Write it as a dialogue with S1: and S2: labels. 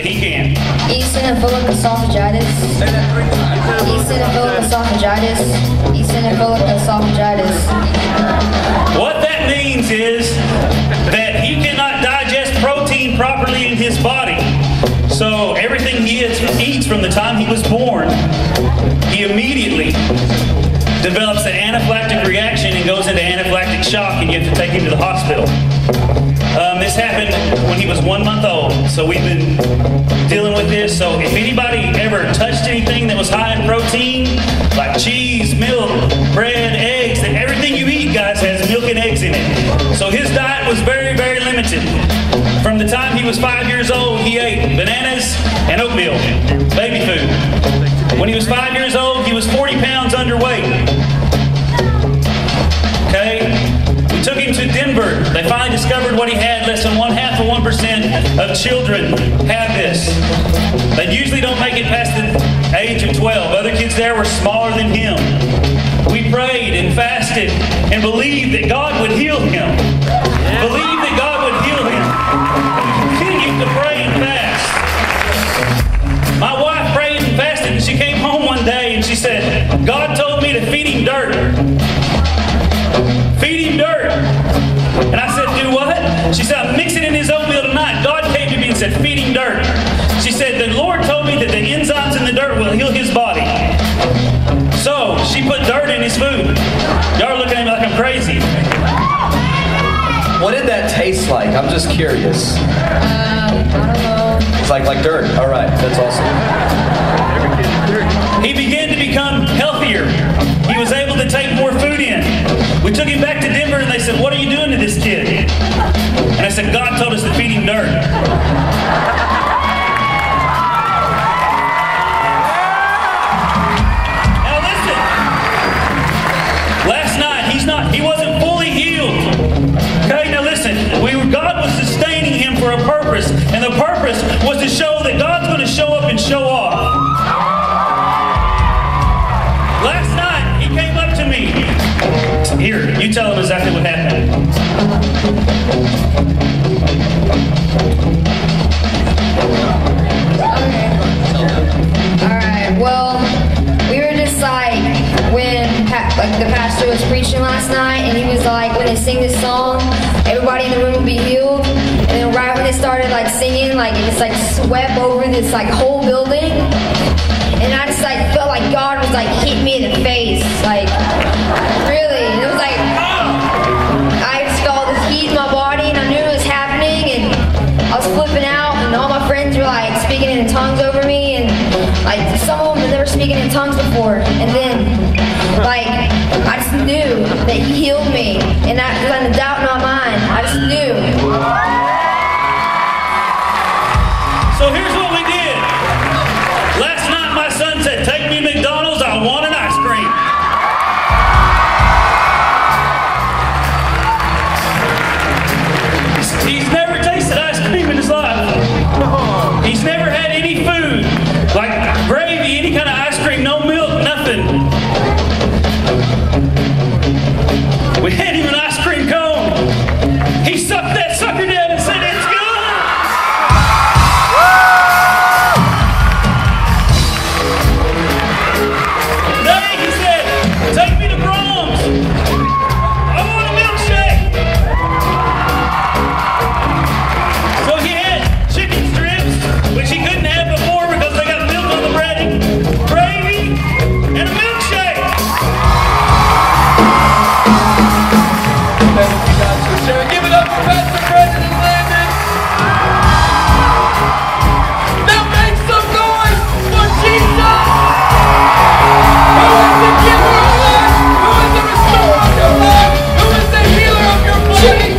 S1: he can.
S2: Eosinophilic esophagitis.
S3: Say that 3 times.
S2: Eosinophilic esophagitis. Eosinophilic esophagitis.
S1: What that means is that he cannot digest protein properly in his body. So everything he eats from the time he was born, he immediately develops an anaphylactic reaction and goes into anaphylactic shock, and you have to take him to the hospital. This happened when he was 1 month old, so we've been dealing with this. So if anybody ever touched anything that was high in protein, like cheese, milk, bread, eggs, then everything you eat, guys, has milk and eggs in it. So his diet was very, very limited. From the time he was 5 years old, he ate bananas and oatmeal, baby food. When he was 5 years old, he was 40 pounds underweight. Okay? We took him to Denver. They finally discovered what he had. Less than 0.5% of children have this. They usually don't make it past the age of 12. Other kids there were smaller than him. We prayed and fasted and believed that God would heal him. Believed that God would heal him. Continued to pray and fast. My wife prayed and fasted, and she came home one day and she said, God told me to feed him dirt. Feed him dirt. And I said, do what? She said, I'm mixing in his oatmeal tonight. God came to me and said, feed him dirt. She said, the Lord told me that the enzymes in the dirt will heal his body. So she put dirt in his food. Y'all are looking at me like I'm crazy.
S3: What did that taste like? I'm just curious.
S2: I don't know.
S3: It's like dirt. All right, that's awesome.
S1: He began to become healthier. He was able to take more food in. We took him back to Denver and they said, what are you doing to this kid? And I said, God told us to feed him dirt. Now listen, last night he wasn't fully healed. Okay, now listen, God was sustaining him for a purpose, and the purpose was to show that God's going to show up and show off. Last night, he came up to me. Here, you tell him exactly what happened.
S2: Okay. Alright, well, we were just like, when the pastor was preaching last night, and he was like, when they sing this song, everybody in the room will be healed. And then right when they started like singing, like it just like swept over this like whole building. And I just like felt like God was like hitting me in the face, like really. It was like I just felt this heat in my body, and I knew it was happening, and I was flipping out, and all my friends were like speaking in tongues over me, and like some of them had never spoken in tongues before, and then like I just knew that He healed me, and that was a doubt in my mind. I just knew.
S1: So here's what we did. Last night my son said, take me to McDonald's, I want an ice cream. He's never tasted ice cream in his life. He's never had any food, like gravy, any kind of ice cream, no milk, nothing. We had him an ice cream cone. He sucked that sucker down and said, it's good. Take me to Brahms. I want a milkshake. So he had chicken strips, which he couldn't have before because they got milk on the breading, gravy, and a milkshake.
S3: Thank you guys for sharing. Give it up for Pastor Brendan and Landon. Now make some noise for Jesus. Who is the giver of life? Who is the restorer of your life? Who is the healer of your body?